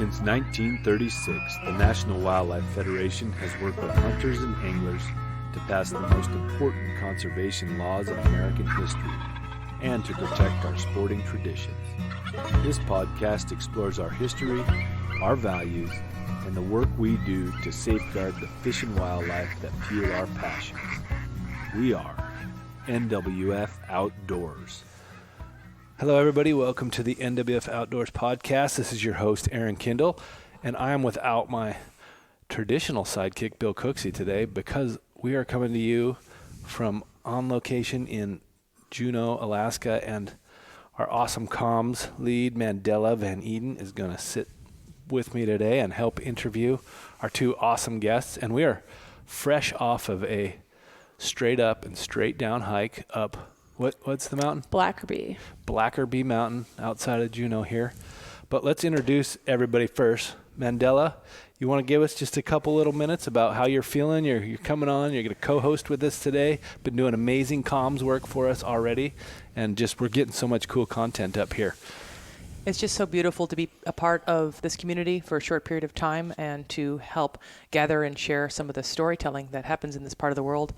Since 1936, the National Wildlife Federation has worked with hunters and anglers to pass the most important conservation laws of American history and to protect our sporting traditions. This podcast explores our history, our values, and the work we do to safeguard the fish and wildlife that fuel our passions. We are NWF Outdoors. Hello, everybody. Welcome to the NWF Outdoors podcast. This is your host, Aaron Kindle, and I am without my traditional sidekick, Bill Cooksey, today because we are coming to you from on location in Juneau, Alaska, and our awesome comms lead, Mandela Van Eden, is going to sit with me today and help interview our two awesome guests. And we are fresh off of a straight up and straight down hike up what's the mountain? Blackerby Mountain outside of Juneau here. But let's introduce everybody first. Mandela, you want to give us just a couple little minutes about how you're feeling? You're coming on. You're going to co-host with us today. Been doing amazing comms work for us already, and just we're getting so much cool content up here. It's just so beautiful to be a part of this community for a short period of time and to help gather and share some of the storytelling that happens in this part of the world.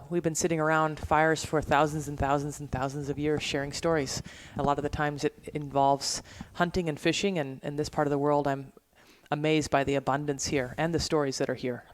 We've been sitting around fires for thousands and thousands and thousands of years sharing stories. A lot of the times it involves hunting and fishing, and in this part of the world I'm amazed by the abundance here and the stories that are here.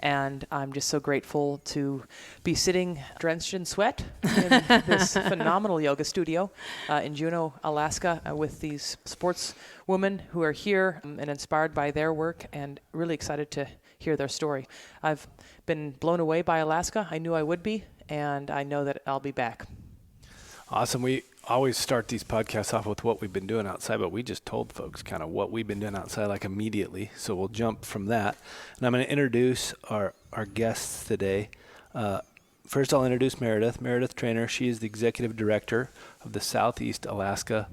And I'm just so grateful to be sitting drenched in sweat in this phenomenal yoga studio in Juneau, Alaska, with these sportswomen who are here and inspired by their work, and really excited to hear their story. I've been blown away by Alaska. I knew I would be, and I know that I'll be back. Awesome. We always start these podcasts off with what we've been doing outside, but we just told folks kind of what we've been doing outside like immediately. So we'll jump from that. And I'm going to introduce our guests today. First, I'll introduce Meredith Trainor. She is the executive director of the Southeast Alaska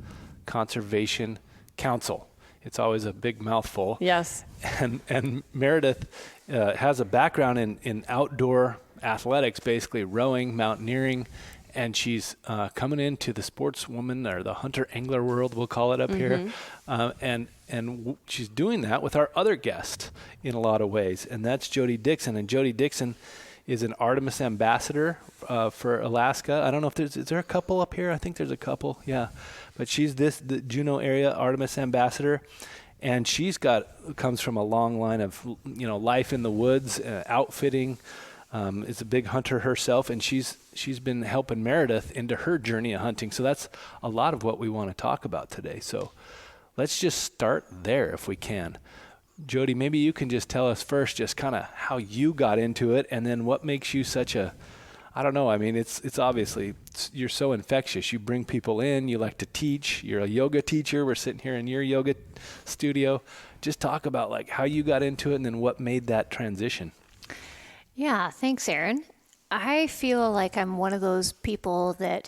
Conservation Council. It's always a big mouthful. Yes. And Meredith has a background in outdoor athletics, basically rowing, mountaineering, and she's coming into the sportswoman or the hunter-angler world, we'll call it up here. And she's doing that with our other guest in a lot of ways, and that's Jodee Dixon. And Jodee Dixon is an Artemis ambassador for Alaska. I don't know if is there a couple up here? I think there's a couple, yeah. But she's the Juneau area Artemis ambassador, and comes from a long line of life in the woods, outfitting. Is a big hunter herself, and she's been helping Meredith into her journey of hunting. So that's a lot of what we want to talk about today. So let's just start there if we can. Jodee, maybe you can just tell us first just kind of how you got into it, and then what makes you such a, I don't know, I mean, it's obviously, you're so infectious. You bring people in, you like to teach, you're a yoga teacher. We're sitting here in your yoga studio. Just talk about like how you got into it and then what made that transition. Yeah, thanks, Aaron. I feel like I'm one of those people that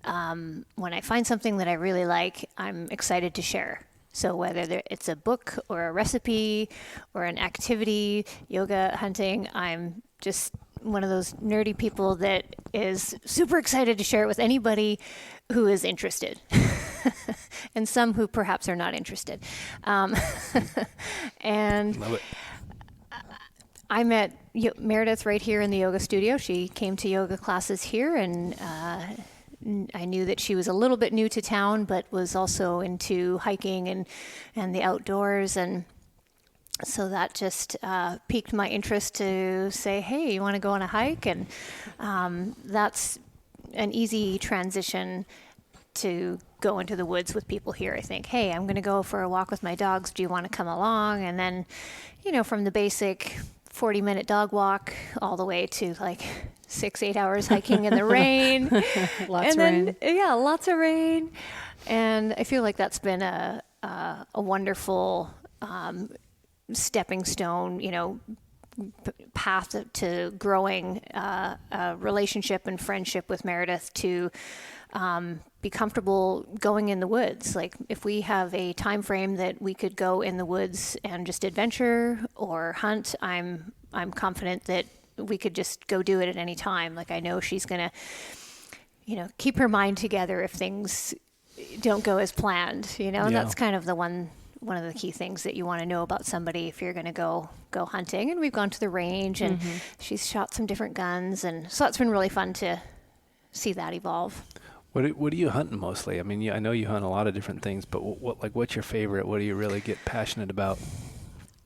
when I find something that I really like, I'm excited to share. So whether it's a book or a recipe or an activity, yoga, hunting, I'm just one of those nerdy people that is super excited to share it with anybody who is interested. And some who perhaps are not interested. And love it. I met Meredith right here in the yoga studio. She came to yoga classes here, and I knew that she was a little bit new to town, but was also into hiking and the outdoors. And so that just piqued my interest to say, hey, you want to go on a hike? And that's an easy transition to go into the woods with people here. I think, hey, I'm going to go for a walk with my dogs. Do you want to come along? And then, from the basic 40-minute dog walk all the way to like 6-8 hours hiking in the rain. Lots of rain. Yeah, lots of rain. And I feel like that's been a wonderful stepping stone, path to growing a relationship and friendship with Meredith to be comfortable going in the woods. Like if we have a time frame that we could go in the woods and just adventure or hunt, I'm confident that we could just go do it at any time. Like I know she's gonna, keep her mind together if things don't go as planned, and that's kind of the one one of the key things that you want to know about somebody if you're going to go hunting. And we've gone to the range, and she's shot some different guns, and so it's been really fun to see that evolve. What are you hunting mostly? I mean, I know you hunt a lot of different things, but what's your favorite? What do you really get passionate about?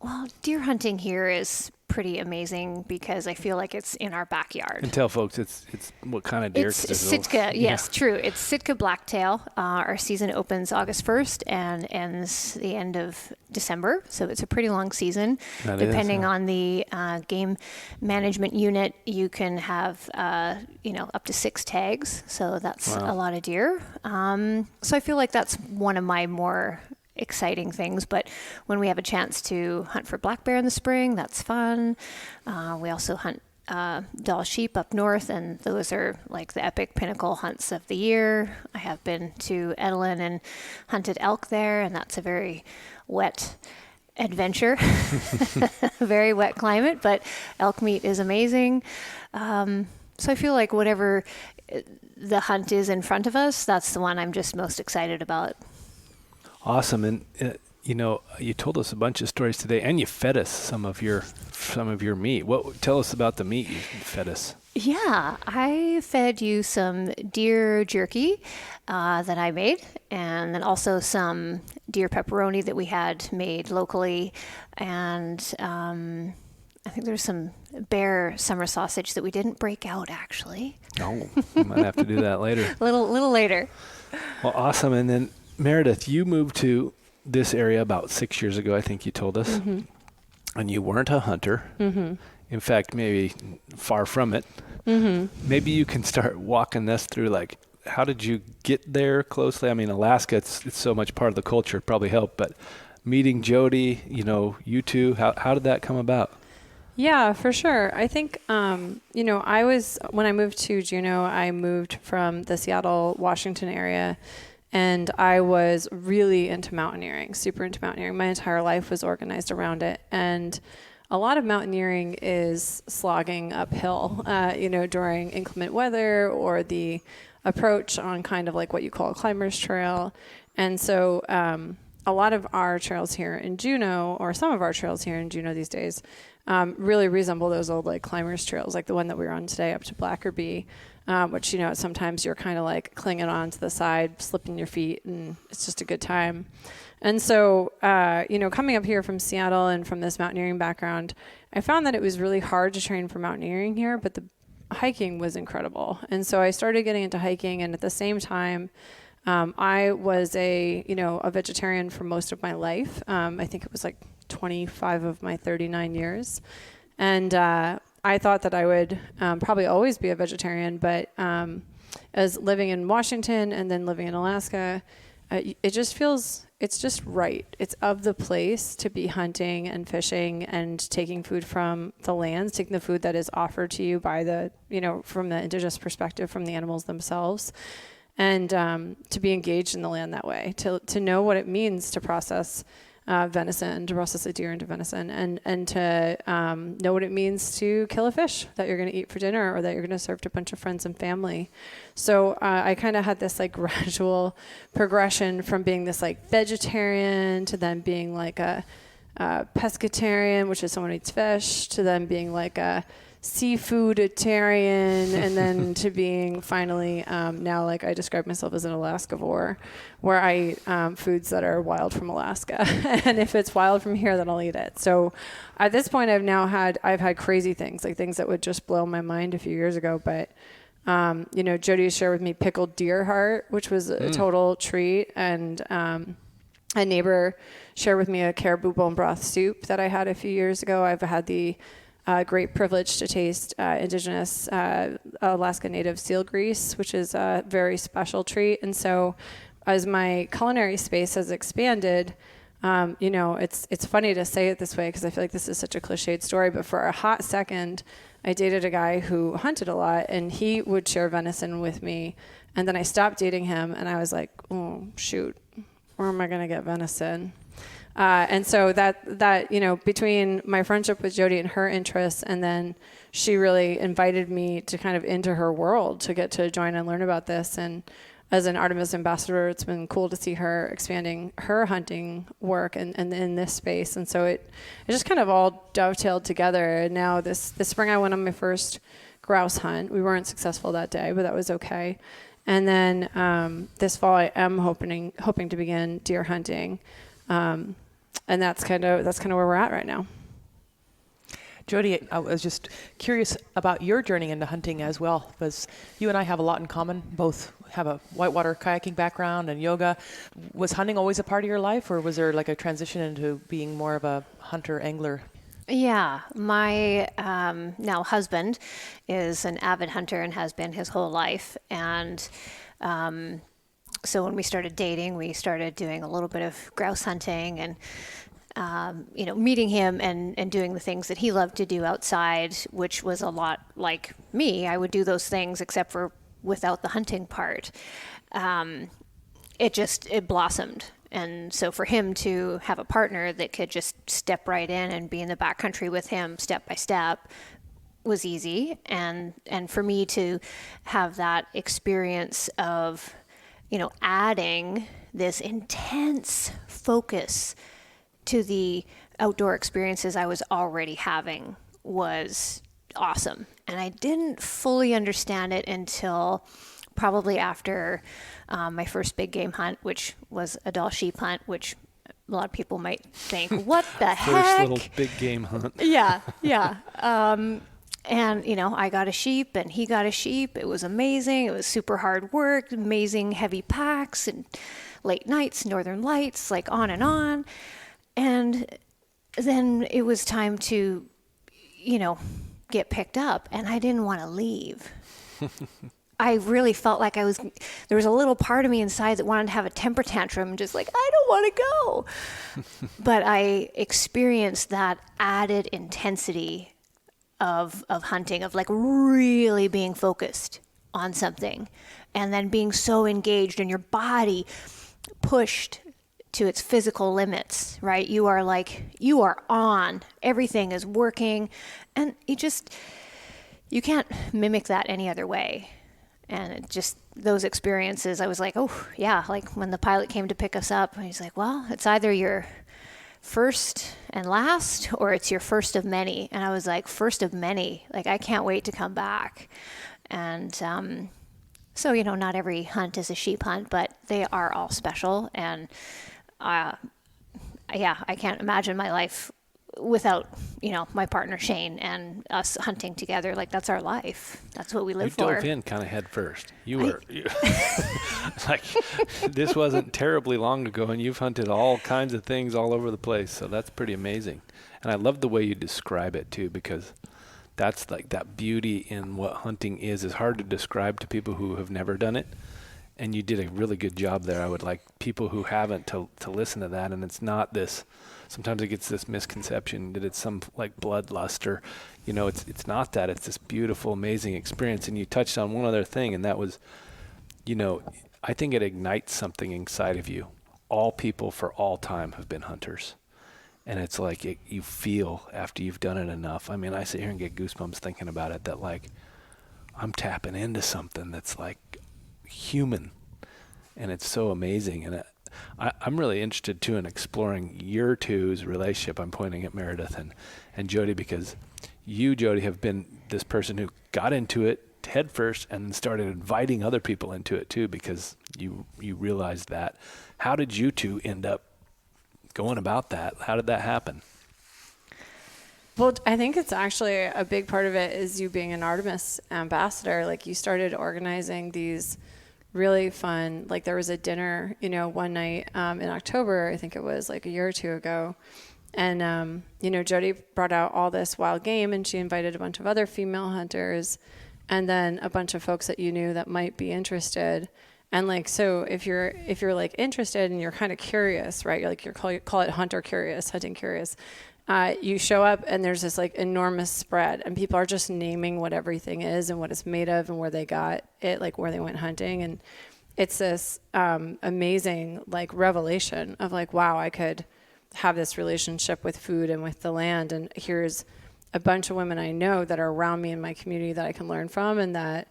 Well, deer hunting here is pretty amazing because I feel like it's in our backyard. And tell folks, it's what kind of deer? It's Sitka. Yes, true. It's Sitka blacktail. Our season opens August 1st and ends the end of December, so it's a pretty long season. Depending on the game management unit, you can have up to 6 tags, so that's a lot of deer. So I feel like that's one of my more exciting things. But when we have a chance to hunt for black bear in the spring, that's fun. We also hunt Dahl sheep up north, and those are like the epic pinnacle hunts of the year. I have been to Edelin and hunted elk there, and that's a very wet adventure. Very wet climate, but elk meat is amazing. So I feel like whatever the hunt is in front of us, that's the one I'm just most excited about. Awesome. And you told us a bunch of stories today, and you fed us some of your meat. Tell us about the meat you fed us. Yeah, I fed you some deer jerky that I made, and then also some deer pepperoni that we had made locally, and I think there's some bear summer sausage that we didn't break out, actually. Oh, we might have to do that later. a little later. Well, awesome. And then Meredith, you moved to this area about 6 years ago, I think you told us, and you weren't a hunter. In fact, maybe far from it. Maybe you can start walking us through, like, how did you get there closely? I mean, Alaska, it's so much part of the culture, it probably helped, but meeting Jodee, you two, how did that come about? Yeah, for sure. I think, when I moved to Juneau, I moved from the Seattle, Washington area, and I was really into mountaineering, super into mountaineering. My entire life was organized around it. And a lot of mountaineering is slogging uphill, during inclement weather, or the approach on kind of like what you call a climber's trail. And so a lot of our trails here in Juneau, or some of our trails here in Juneau these days, really resemble those old like climbers trails, like the one that we were on today up to Blackerby, which, sometimes you're kind of like clinging on to the side, slipping your feet, and it's just a good time. And so, coming up here from Seattle and from this mountaineering background, I found that it was really hard to train for mountaineering here, but the hiking was incredible. And so I started getting into hiking, and at the same time, I was a vegetarian for most of my life. I think it was like 25 of my 39 years. And I thought that I would probably always be a vegetarian, but as living in Washington and then living in Alaska, it just feels, it's just right. It's of the place to be hunting and fishing and taking food from the lands, taking the food that is offered to you by the, from the indigenous perspective, from the animals themselves, and to be engaged in the land that way, to know what it means to process venison, to process a deer into venison, and to know what it means to kill a fish that you're going to eat for dinner, or that you're going to serve to a bunch of friends and family. So I kind of had this like gradual progression from being this like vegetarian to then being like a pescatarian, which is someone who eats fish, to then being like a seafooditarian, and then to being finally now, like, I describe myself as an Alaskavore, where I eat foods that are wild from Alaska. And if it's wild from here, then I'll eat it. So at this point, I've had crazy things, like things that would just blow my mind a few years ago. But Jodee shared with me pickled deer heart, which was a total treat. And a neighbor shared with me a caribou bone broth soup that I had a few years ago. I've had the great privilege to taste indigenous Alaska Native seal grease, which is a very special treat. And so as my culinary space has expanded, it's funny to say it this way because I feel like this is such a cliched story, but for a hot second, I dated a guy who hunted a lot, and he would share venison with me. And then I stopped dating him, and I was like, oh, shoot, where am I going to get venison? And so that between my friendship with Jodee and her interests, and then she really invited me to kind of into her world to get to join and learn about this. And as an Artemis ambassador, it's been cool to see her expanding her hunting work and in this space. And so it just kind of all dovetailed together. And now this spring I went on my first grouse hunt. We weren't successful that day, but that was okay. And then this fall I am hoping to begin deer hunting. And that's kind of where we're at right now. Jodee, I was just curious about your journey into hunting as well, because you and I have a lot in common. Both have a whitewater kayaking background and yoga. Was hunting always a part of your life, or was there like a transition into being more of a hunter angler? Yeah, my now husband is an avid hunter and has been his whole life. And so when we started dating, we started doing a little bit of grouse hunting and meeting him and doing the things that he loved to do outside, which was a lot like me. I would do those things except for without the hunting part. It blossomed. And so for him to have a partner that could just step right in and be in the backcountry with him step by step was easy. And for me to have that experience of, adding this intense focus to the outdoor experiences I was already having was awesome. And I didn't fully understand it until probably after my first big game hunt, which was a Dahl sheep hunt, which a lot of people might think, what the heck? First little big game hunt. Yeah. And, I got a sheep and he got a sheep. It was amazing. It was super hard work, amazing heavy packs and late nights, northern lights, like on and on. And then it was time to, get picked up, and I didn't want to leave. I really felt like there was a little part of me inside that wanted to have a temper tantrum, just like, I don't want to go. But I experienced that added intensity of hunting, of like really being focused on something and then being so engaged and your body pushed to its physical limits, right? You are on, everything is working, and you can't mimic that any other way. And those experiences, I was like, oh yeah, like when the pilot came to pick us up, and he's like, well, it's either your first and last, or it's your first of many. And I was like, first of many, like I can't wait to come back. And so, not every hunt is a sheep hunt, but they are all special. And I can't imagine my life without, my partner Shane and us hunting together. Like that's our life. That's what we live for. You dove in kind of head first. Like this wasn't terribly long ago, and you've hunted all kinds of things all over the place. So that's pretty amazing. And I love the way you describe it too, because that's like that beauty in what hunting is hard to describe to people who have never done it. And you did a really good job there. I would like people who haven't to listen to that. And it's not this, sometimes it gets this misconception that it's some like bloodlust or, it's not that. It's this beautiful, amazing experience. And you touched on one other thing, and that was, I think it ignites something inside of you. All people for all time have been hunters. And it's like you feel after you've done it enough. I mean, I sit here and get goosebumps thinking about it, that like I'm tapping into something that's like human, and it's so amazing. And I'm really interested too in exploring your two's relationship. I'm pointing at Meredith and Jodee, because you, Jodee, have been this person who got into it head first and started inviting other people into it too, because you realized that. How did you two end up going about that? How did that happen? Well, I think it's actually a big part of it is you being an Artemis ambassador. Like you started organizing these really fun, like there was a dinner, one night in October, I think it was like a year or two ago. And, Jodee brought out all this wild game, and she invited a bunch of other female hunters and then a bunch of folks that you knew that might be interested. And like, so if you're like interested and you're kind of curious, right? You're like, call it hunting curious. You show up and there's this like enormous spread, and people are just naming what everything is and what it's made of and where they got it, like where they went hunting. And it's this amazing like revelation of like, wow, I could have this relationship with food and with the land. And here's a bunch of women I know that are around me in my community that I can learn from and that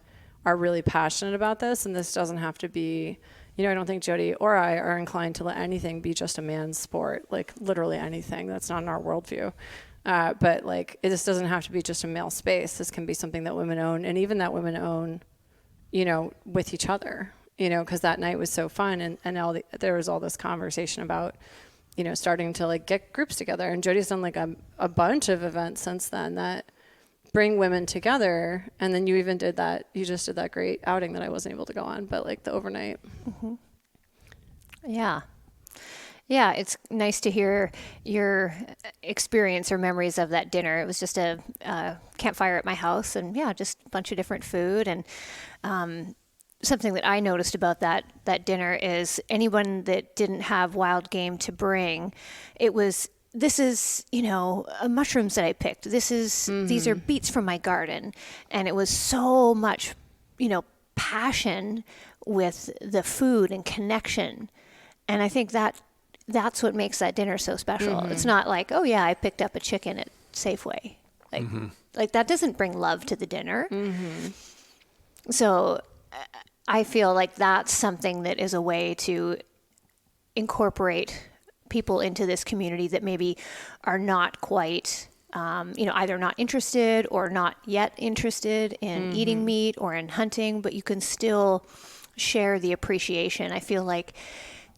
are really passionate about this. And this doesn't have to be, you know, I don't think Jodee or I are inclined to let anything be just a man's sport, like literally anything. That's not in our worldview. But like, this doesn't have to be just a male space. This can be something that women own, and even that women own, you know, with each other, you know, because that night was so fun. And there was all this conversation about, you know, starting to like get groups together. And Jodee's done like a bunch of events since then that bring women together. And then you just did that great outing that I wasn't able to go on, but like the overnight. Mm-hmm. Yeah. Yeah, it's nice to hear your experience or memories of that dinner. It was just a campfire at my house, and yeah, just a bunch of different food. And something that I noticed about that dinner is anyone that didn't have wild game to bring, this is, you know, mushrooms that I picked. These are beets from my garden. And it was so much, you know, passion with the food and connection. And I think that's what makes that dinner so special. It's not like, oh yeah, I picked up a chicken at Safeway. Like that doesn't bring love to the dinner. So I feel like that's something that is a way to incorporate people into this community that maybe are not quite, you know, either not interested or not yet interested in eating meat or in hunting, but you can still share the appreciation. I feel like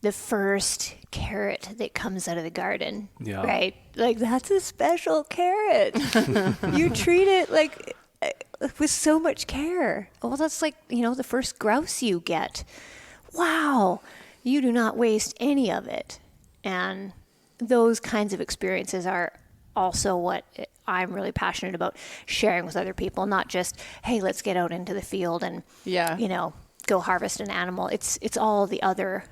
the first carrot that comes out of the garden, right? Like that's a special carrot. You treat it like with so much care. Well, that's like, you know, the first grouse you get. Wow, you do not waste any of it. And those kinds of experiences are also what I'm really passionate about sharing with other people, not just, hey, let's get out into the field and, you know, go harvest an animal. It's all the other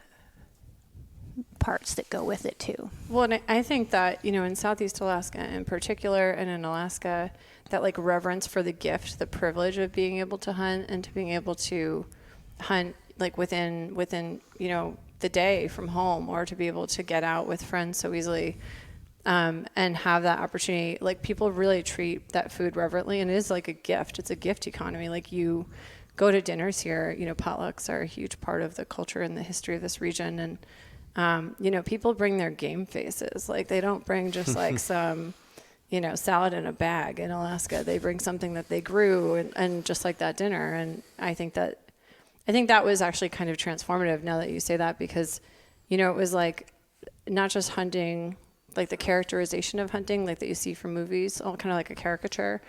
parts that go with it too. Well, and I think that, you know, in Southeast Alaska in particular, and in Alaska, that like reverence for the gift, the privilege of being able to hunt and to being able to hunt like within, you know, the day from home, or to be able to get out with friends so easily, and have that opportunity. Like people really treat that food reverently, and it is like a gift. It's a gift economy. Like you go to dinners here, you know, potlucks are a huge part of the culture and the history of this region. And, you know, people bring their game faces. Like they don't bring just like some, you know, salad in a bag in Alaska. They bring something that they grew, and just like that dinner. And I think that was actually kind of transformative now that you say that, because, you know, it was like not just hunting, like the characterization of hunting, like that you see from movies, all kind of like a caricature,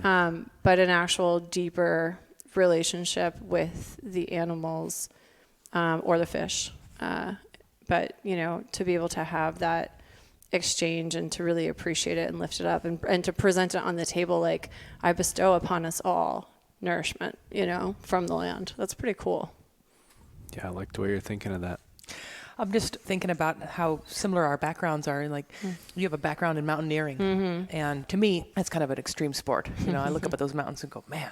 but an actual deeper relationship with the animals, or the fish. But, you know, to be able to have that exchange and to really appreciate it and lift it up and to present it on the table, like I bestow upon us all nourishment, you know, from the land. That's pretty cool. Yeah, I like the way you're thinking of that. I'm just thinking about how similar our backgrounds are. Like you have a background in mountaineering, and to me, it's kind of an extreme sport. You know, I look up at those mountains and go, man,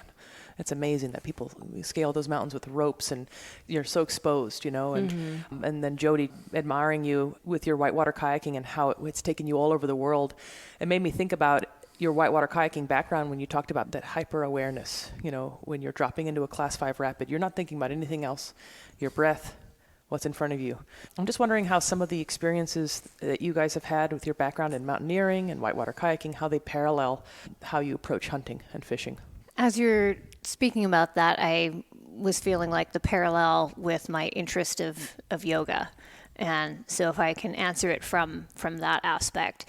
it's amazing that people scale those mountains with ropes, and you're so exposed, you know. And and then Jodee, admiring you with your whitewater kayaking and how it's taken you all over the world, it made me think about your whitewater kayaking background when you talked about that hyper awareness. You know, when you're dropping into a Class 5 rapid, you're not thinking about anything else. Your breath, what's in front of you. I'm just wondering how some of the experiences that you guys have had with your background in mountaineering and whitewater kayaking, how they parallel how you approach hunting and fishing. As you're speaking about that, I was feeling like the parallel with my interest of yoga. And so if I can answer it from that aspect,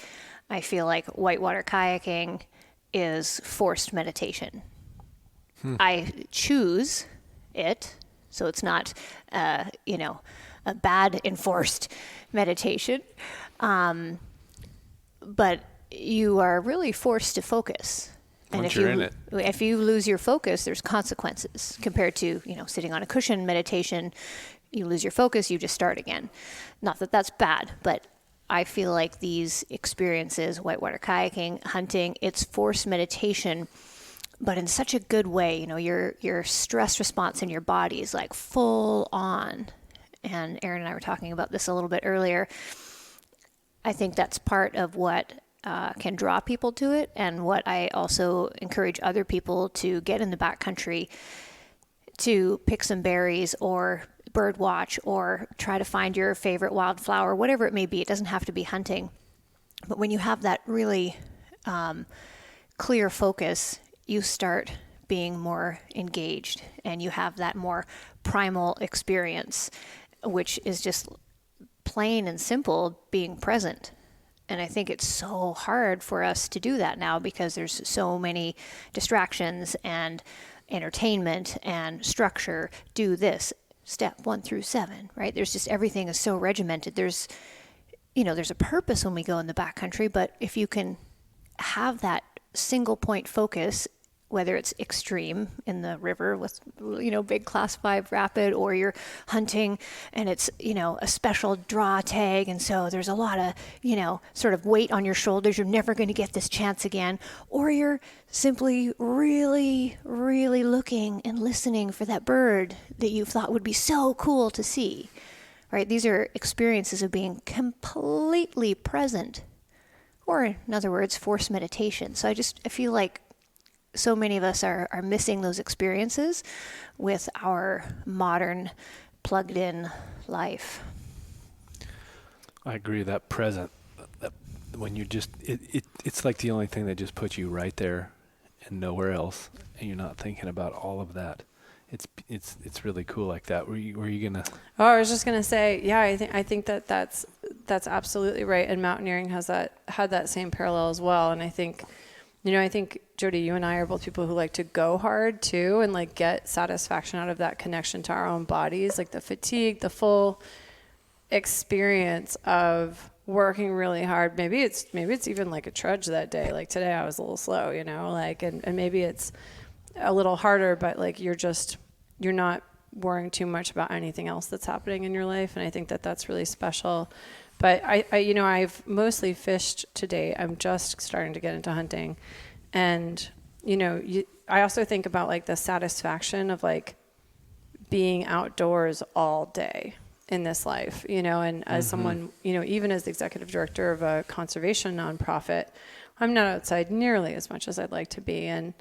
I feel like whitewater kayaking is forced meditation. I choose it, so it's not, you know, a bad enforced meditation. But you are really forced to focus. And Once you're in it. If you lose your focus, there's consequences compared to, you know, sitting on a cushion meditation. You lose your focus, you just start again. Not that that's bad, but I feel like these experiences, whitewater kayaking, hunting, it's forced meditation, but in such a good way. You know, your stress response in your body is like full on. And Erin and I were talking about this a little bit earlier. I think that's part of what can draw people to it, and what I also encourage other people to get in the backcountry to pick some berries or bird watch or try to find your favorite wildflower, whatever it may be. It doesn't have to be hunting. But when you have that really clear focus, you start being more engaged and you have that more primal experience, which is just plain and simple being present. And I think it's so hard for us to do that now because there's so many distractions and entertainment and structure. Do this, step 1 through 7, right? There's just, everything is so regimented. There's a purpose when we go in the backcountry, but if you can have that single point focus, whether it's extreme in the river with, big class 5 rapid, or you're hunting and it's, a special draw tag. And so there's a lot of, sort of weight on your shoulders. You're never going to get this chance again. Or you're simply really, really looking and listening for that bird that you thought would be so cool to see, right? These are experiences of being completely present, or in other words, forced meditation. So I feel like so many of us are missing those experiences with our modern plugged in life. I agree. That present, that when you just, it's like the only thing that just puts you right there and nowhere else, and you're not thinking about all of that. It's really cool like that. Were you gonna? Oh, I was just gonna say, yeah, I think that's absolutely right. And mountaineering had that same parallel as well. And I think Jodee, you and I are both people who like to go hard too, and like get satisfaction out of that connection to our own bodies, like the fatigue, the full experience of working really hard. Maybe it's even like a trudge that day. Like today I was a little slow, and maybe it's a little harder, but like you're not worrying too much about anything else that's happening in your life. And I think that that's really special. But I've mostly fished to date. I'm just starting to get into hunting. And, I also think about like the satisfaction of like being outdoors all day in this life, and as someone, even as the executive director of a conservation nonprofit, I'm not outside nearly as much as I'd like to be. And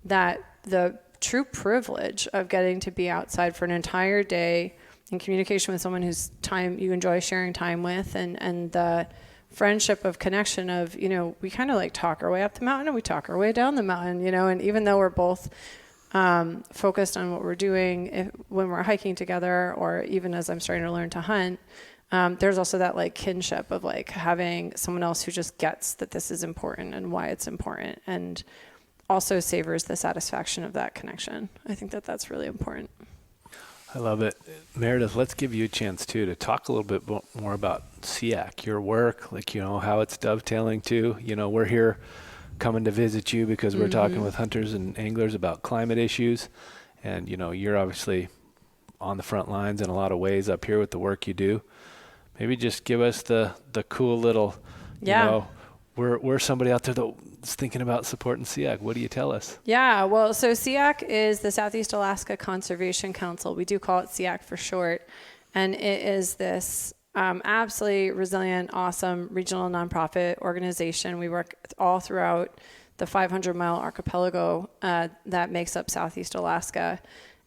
that the true privilege of getting to be outside for an entire day in communication with someone whose time you enjoy sharing time with, and the friendship of connection of, we kind of like talk our way up the mountain and we talk our way down the mountain, and even though we're both focused on what we're doing when we're hiking together, or even as I'm starting to learn to hunt, there's also that like kinship of like having someone else who just gets that this is important and why it's important, and also savors the satisfaction of that connection. I think that that's really important. I love it. Meredith, let's give you a chance too to talk a little bit more about SEACC, your work, like, how it's dovetailing too. We're here coming to visit you because we're talking with hunters and anglers about climate issues. And, you're obviously on the front lines in a lot of ways up here with the work you do. Maybe just give us the cool little, we're somebody out there that's thinking about supporting SEACC. What do you tell us? Yeah, well, so SEACC is the Southeast Alaska Conservation Council. We do call it SEACC for short. And it is this absolutely resilient, awesome regional nonprofit organization. We work all throughout the 500-mile archipelago that makes up Southeast Alaska.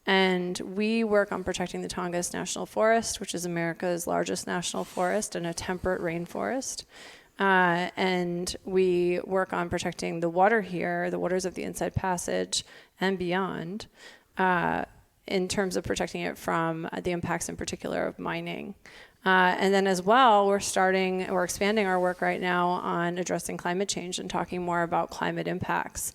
And we work on protecting the Tongas National Forest, which is America's largest national forest and a temperate rainforest. And we work on protecting the water here, the waters of the Inside Passage and beyond, in terms of protecting it from the impacts in particular of mining. And then as well, we're expanding our work right now on addressing climate change and talking more about climate impacts.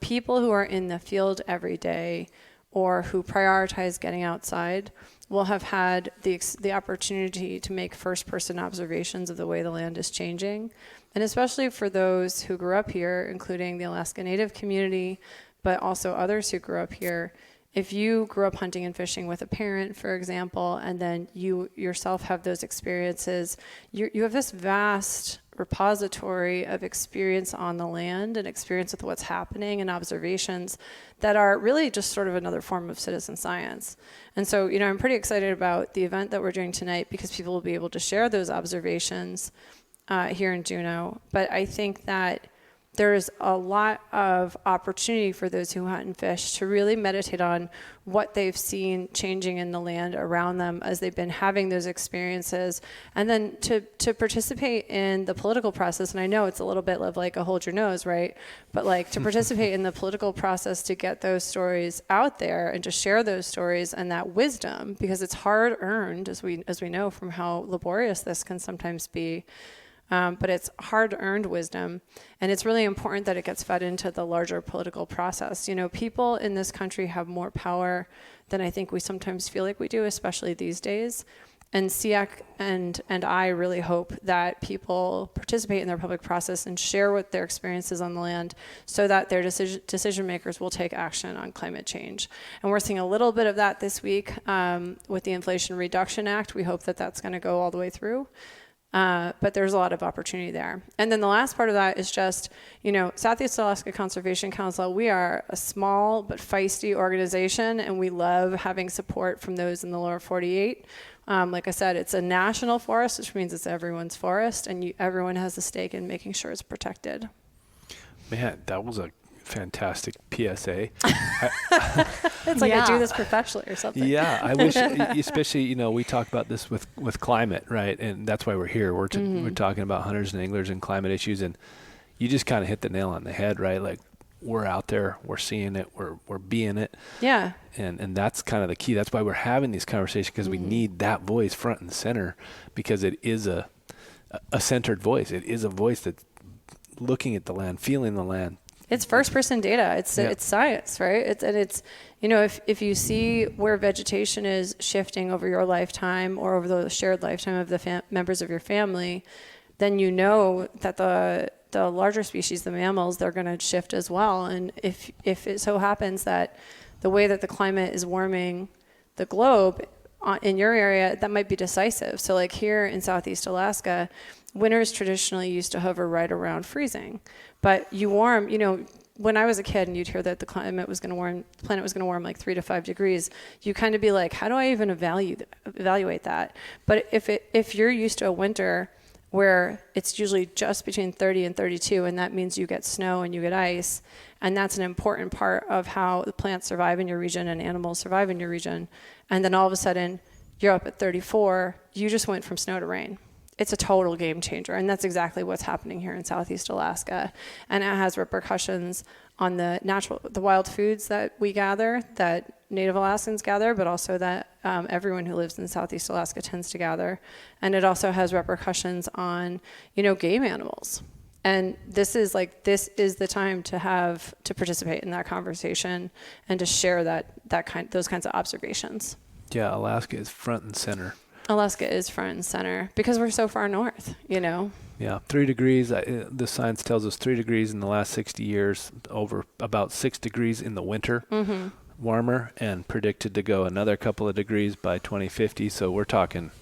People who are in the field every day or who prioritize getting outside will have had the opportunity to make first-person observations of the way the land is changing. And especially for those who grew up here, including the Alaska Native community, but also others who grew up here, if you grew up hunting and fishing with a parent, for example, and then you yourself have those experiences, you have this vast repository of experience on the land and experience with what's happening and observations that are really just sort of another form of citizen science. And so, I'm pretty excited about the event that we're doing tonight because people will be able to share those observations here in Juneau. But I think that there's a lot of opportunity for those who hunt and fish to really meditate on what they've seen changing in the land around them as they've been having those experiences, and then to participate in the political process. And I know it's a little bit of like a hold your nose, right? But like to participate in the political process to get those stories out there and to share those stories and that wisdom, because it's hard earned, as we know from how laborious this can sometimes be. But it's hard-earned wisdom, and it's really important that it gets fed into the larger political process. You know, people in this country have more power than I think we sometimes feel like we do, especially these days. And SEACC and I really hope that people participate in their public process and share what their experiences on the land so that their decision makers will take action on climate change. And we're seeing a little bit of that this week with the Inflation Reduction Act. We hope that that's going to go all the way through. But there's a lot of opportunity there. And then the last part of that is just, you know, Southeast Alaska Conservation Council, we are a small but feisty organization, and we love having support from those in the lower 48. Like I said, it's a national forest, which means it's everyone's forest, and everyone has a stake in making sure it's protected. Man, that was a fantastic PSA. It's like I do this professionally or something. Yeah, I wish, especially, you know, we talk about this with climate, right? And that's why we're here. We're talking about hunters and anglers and climate issues, and you just kind of hit the nail on the head, right? Like, we're out there, we're seeing it, we're being it. Yeah. And that's kind of the key. That's why we're having these conversations, because we need that voice front and center, because it is a centered voice. It is a voice that's looking at the land, feeling the land. It's first person data. It's science, right? It's you know, if you see where vegetation is shifting over your lifetime or over the shared lifetime of the members of your family, then you know that the larger species, the mammals, they're going to shift as well. And if it so happens that the way that the climate is warming the globe in your area, that might be decisive. So like here in Southeast Alaska, winters traditionally used to hover right around freezing. But you warm, you know, when I was a kid and you'd hear that the planet was going to warm like 3 to 5 degrees, you kind of be like, how do I even evaluate that? But if you're used to a winter where it's usually just between 30 and 32, and that means you get snow and you get ice, and that's an important part of how the plants survive in your region and animals survive in your region, and then all of a sudden you're up at 34, you just went from snow to rain. It's a total game changer, and that's exactly what's happening here in Southeast Alaska. And it has repercussions on the wild foods that we gather, that Native Alaskans gather, but also that everyone who lives in Southeast Alaska tends to gather. And it also has repercussions on, you know, game animals. And this is the time to participate in that conversation and to share those kinds of observations. Yeah, Alaska is front and center. Alaska is front and center because we're so far north, you know? Yeah, 3 degrees. The science tells us 3 degrees in the last 60 years, over about 6 degrees in the winter, warmer, and predicted to go another couple of degrees by 2050. So we're talking,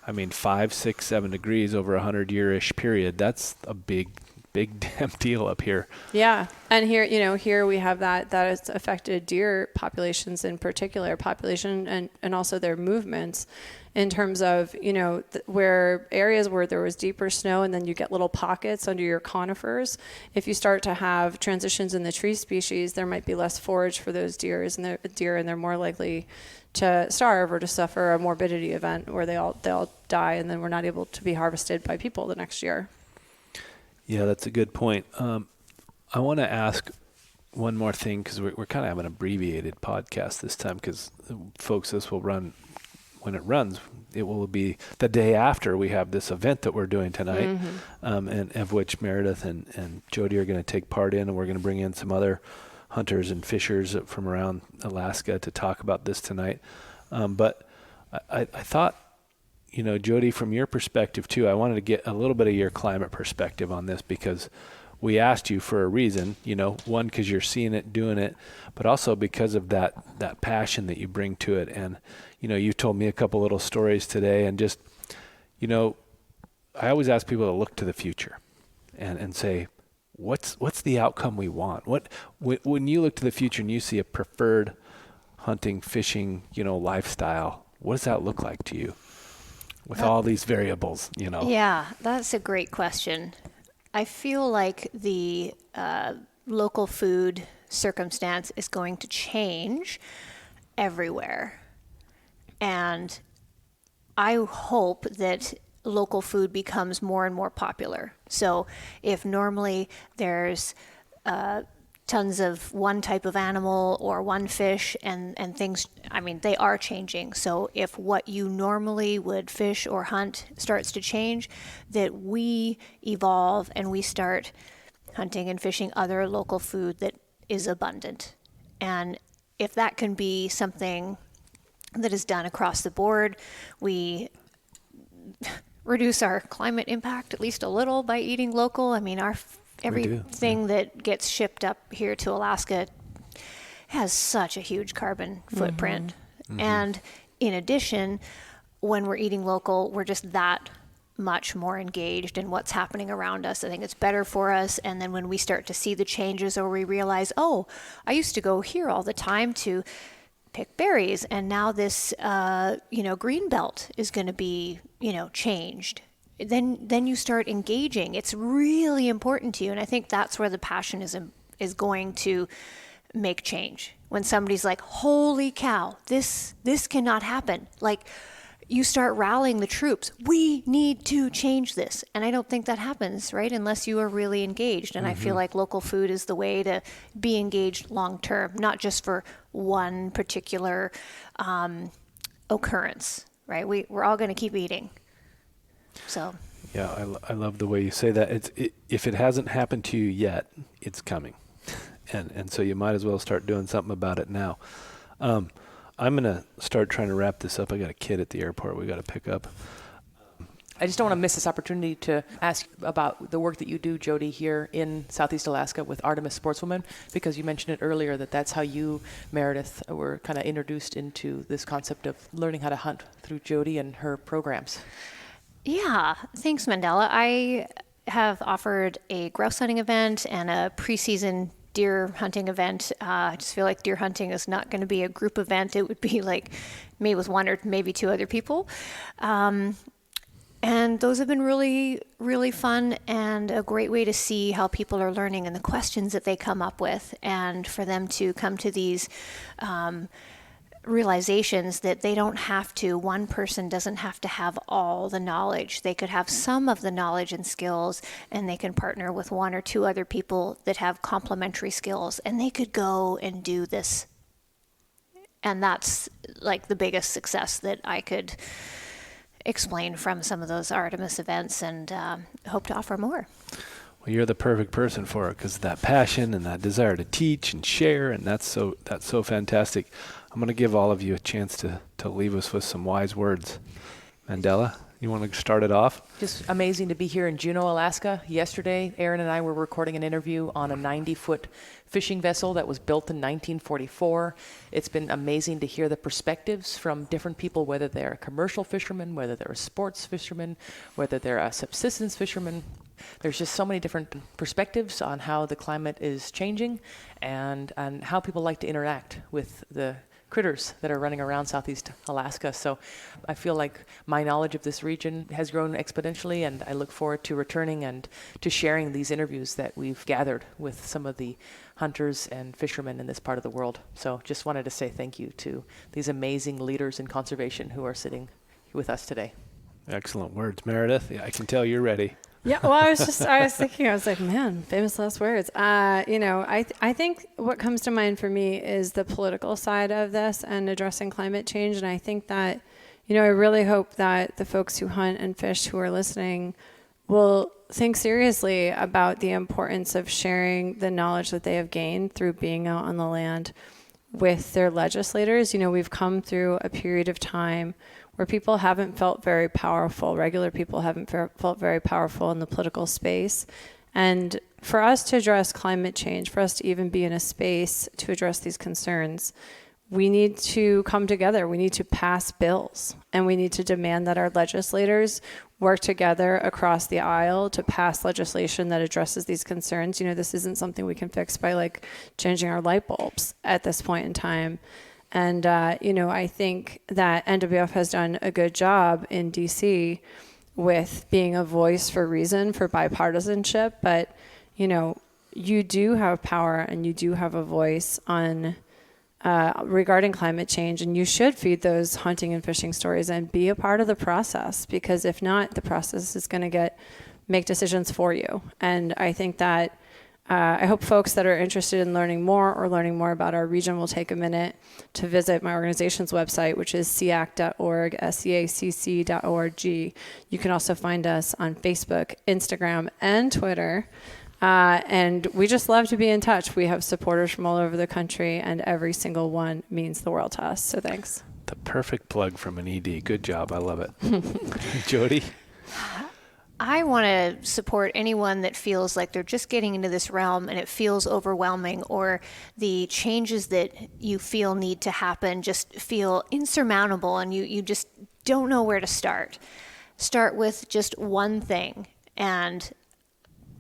5, 6, 7 degrees over a 100-year-ish period. That's a big damn deal up here. Yeah. And here we have that has affected deer populations in particular, and also their movements in terms of, you know, where areas where there was deeper snow and then you get little pockets under your conifers. If you start to have transitions in the tree species, there might be less forage for those deer, and they're more likely to starve or to suffer a morbidity event where they all die, and then we're not able to be harvested by people the next year. Yeah, that's a good point. I want to ask one more thing, because we're kind of having an abbreviated podcast this time, because folks, this will run when it runs. It will be the day after we have this event that we're doing tonight, and of which Meredith and Jodee are going to take part in, and we're going to bring in some other hunters and fishers from around Alaska to talk about this tonight. But I thought, you know, Jodee, from your perspective too, I wanted to get a little bit of your climate perspective on this, because we asked you for a reason, you know, one, because you're seeing it, doing it, but also because of that passion that you bring to it. And, you know, you told me a couple little stories today, and just, you know, I always ask people to look to the future and say, what's the outcome we want? When you look to the future and you see a preferred hunting, fishing, you know, lifestyle, what does that look like to you with all these variables, you know? Yeah, that's a great question. I feel like the local food circumstance is going to change everywhere. And I hope that local food becomes more and more popular. So if normally there's tons of one type of animal or one fish and things, I mean, they are changing. So if what you normally would fish or hunt starts to change, that we evolve and we start hunting and fishing other local food that is abundant. And if that can be something that is done across the board, we reduce our climate impact at least a little by eating local. I mean, everything that gets shipped up here to Alaska has such a huge carbon footprint. And in addition, when we're eating local, we're just that much more engaged in what's happening around us. I think it's better for us. And then when we start to see the changes, or we realize, oh, I used to go here all the time to pick berries, and now this green belt is going to be changed. Then you start engaging. It's really important to you, and I think that's where the passion is going to make change. When somebody's like, holy cow, this cannot happen, like, you start rallying the troops. We need to change this. And I don't think that happens, right, unless you are really engaged. And I feel like local food is the way to be engaged long term, not just for one particular occurrence, right? We're all going to keep eating. So. Yeah, I love the way you say that. If it hasn't happened to you yet, it's coming. And so you might as well start doing something about it now. I'm going to start trying to wrap this up. I got a kid at the airport we got to pick up. I just don't want to miss this opportunity to ask about the work that you do, Jodee, here in Southeast Alaska with Artemis sportswomen, because you mentioned it earlier that that's how you, Meredith, were kind of introduced into this concept of learning how to hunt through Jodee and her programs. Yeah, thanks, Mandela. I have offered a grouse hunting event and a preseason deer hunting event. I just feel like deer hunting is not going to be a group event. It would be like me with one or maybe two other people. And those have been really, really fun and a great way to see how people are learning and the questions that they come up with, and for them to come to these realizations that they don't have to, one person doesn't have to have all the knowledge. They could have some of the knowledge and skills, and they can partner with one or two other people that have complementary skills, and they could go and do this. And that's like the biggest success that I could explain from some of those Artemis events, and hope to offer more. Well, you're the perfect person for it, because that passion and that desire to teach and share, and that's so fantastic. I'm going to give all of you a chance to leave us with some wise words. Mandela, you want to start it off? Just amazing to be here in Juneau, Alaska. Yesterday, Aaron and I were recording an interview on a 90-foot fishing vessel that was built in 1944. It's been amazing to hear the perspectives from different people, whether they're commercial fishermen, whether they're sports fishermen, whether they're a subsistence fisherman. There's just so many different perspectives on how the climate is changing and how people like to interact with the critters that are running around Southeast Alaska. So I feel like my knowledge of this region has grown exponentially, and I look forward to returning and to sharing these interviews that we've gathered with some of the hunters and fishermen in this part of the world. So just wanted to say thank you to these amazing leaders in conservation who are sitting with us today. Excellent words. Meredith, I can tell you're ready. Yeah, well, I was thinking, I was like, man, famous last words. I think what comes to mind for me is the political side of this and addressing climate change. And I think that, I really hope that the folks who hunt and fish who are listening will think seriously about the importance of sharing the knowledge that they have gained through being out on the land with their legislators. We've come through a period of time where people haven't felt very powerful. Regular people haven't felt very powerful in the political space. And for us to address climate change, for us to even be in a space to address these concerns, we need to come together. We need to pass bills, and we need to demand that our legislators work together across the aisle to pass legislation that addresses these concerns. This isn't something we can fix by changing our light bulbs at this point in time. And, I think that NWF has done a good job in DC with being a voice for reason, for bipartisanship, but, you know, you do have power and you do have a voice on regarding climate change, and you should feed those hunting and fishing stories and be a part of the process, because if not, the process is going to make decisions for you. And I think that I hope folks that are interested in learning more or learning more about our region will take a minute to visit my organization's website, which is SEACC.org, SEACC.org. You can also find us on Facebook, Instagram, and Twitter. And we just love to be in touch. We have supporters from all over the country, and every single one means the world to us. So thanks. The perfect plug from an ED. Good job. I love it. Jodee? I want to support anyone that feels like they're just getting into this realm and it feels overwhelming, or the changes that you feel need to happen just feel insurmountable and you just don't know where to start. Start with just one thing and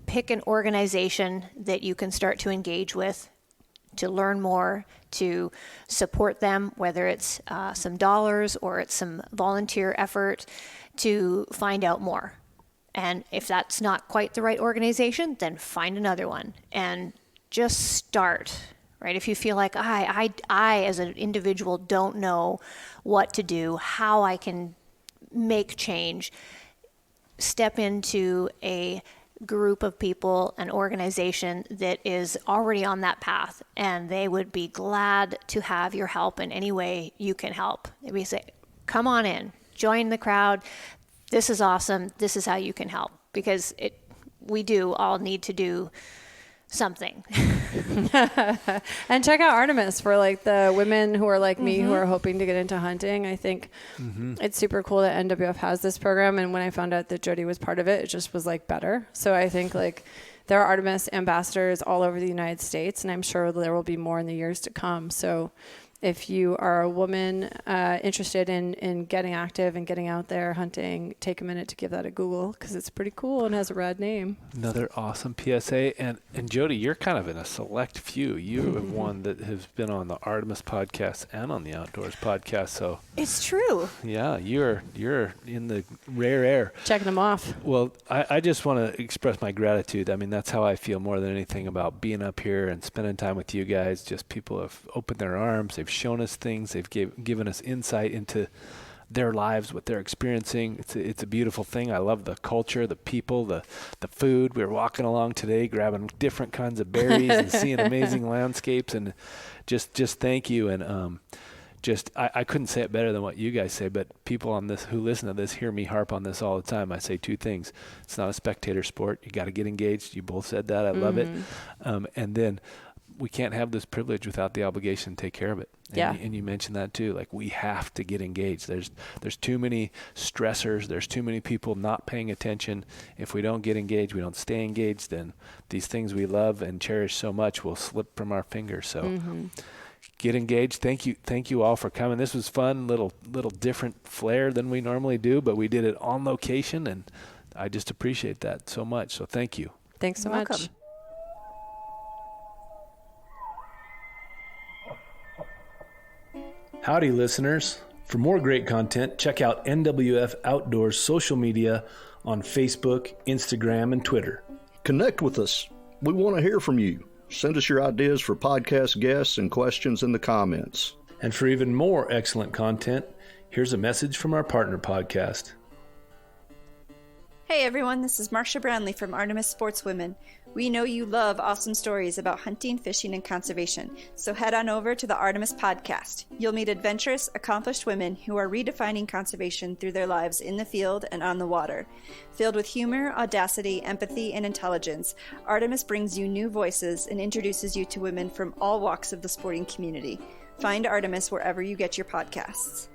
pick an organization that you can start to engage with, to learn more, to support them, whether it's some dollars or it's some volunteer effort, to find out more. And if that's not quite the right organization, then find another one and just start, right? If you feel like I as an individual don't know what to do, how I can make change, step into a group of people, an organization that is already on that path, and they would be glad to have your help in any way you can help. We say, come on in, join the crowd. This is awesome. This is how you can help, because we do all need to do something. And check out Artemis for like the women who are like me, who are hoping to get into hunting. I think it's super cool that NWF has this program. And when I found out that Jodee was part of it, it just was like better. So I think like there are Artemis ambassadors all over the United States, and I'm sure there will be more in the years to come. So if you are a woman interested in getting active and getting out there hunting, take a minute to give that a Google, because it's pretty cool and has a rad name. Another awesome PSA. And Jodee, you're kind of in a select few. You have one that has been on the Artemis podcast and on the Outdoors podcast. So It's true. yeah, you're in the rare air. Checking them off. Well, I just want to express my gratitude. I mean, that's how I feel more than anything about being up here and spending time with you guys. Just people have opened their arms. They've shown us things. They've given us insight into their lives, what they're experiencing. It's a beautiful thing. I love the culture, the people, the food. We were walking along today, grabbing different kinds of berries and seeing amazing landscapes. And just thank you. And I couldn't say it better than what you guys say, but people on this who listen to this hear me harp on this all the time. I say two things. It's not a spectator sport. You got to get engaged. You both said that. I love it. And then we can't have this privilege without the obligation to take care of it. And you mentioned that too. Like, we have to get engaged. There's too many stressors. There's too many people not paying attention. If we don't get engaged, we don't stay engaged, then these things we love and cherish so much will slip from our fingers. So get engaged. Thank you all for coming. This was fun, little different flair than we normally do, but we did it on location, and I just appreciate that so much. So thank you. Thanks so much. Howdy, listeners. For more great content, check out NWF Outdoors social media on Facebook, Instagram, and Twitter. Connect with us. We want to hear from you. Send us your ideas for podcast guests and questions in the comments. And for even more excellent content, here's a message from our partner podcast. Hey everyone, this is Marcia Brownlee from Artemis Sportswomen. We know you love awesome stories about hunting, fishing, and conservation, so head on over to the Artemis podcast. You'll meet adventurous, accomplished women who are redefining conservation through their lives in the field and on the water. Filled with humor, audacity, empathy, and intelligence, Artemis brings you new voices and introduces you to women from all walks of the sporting community. Find Artemis wherever you get your podcasts.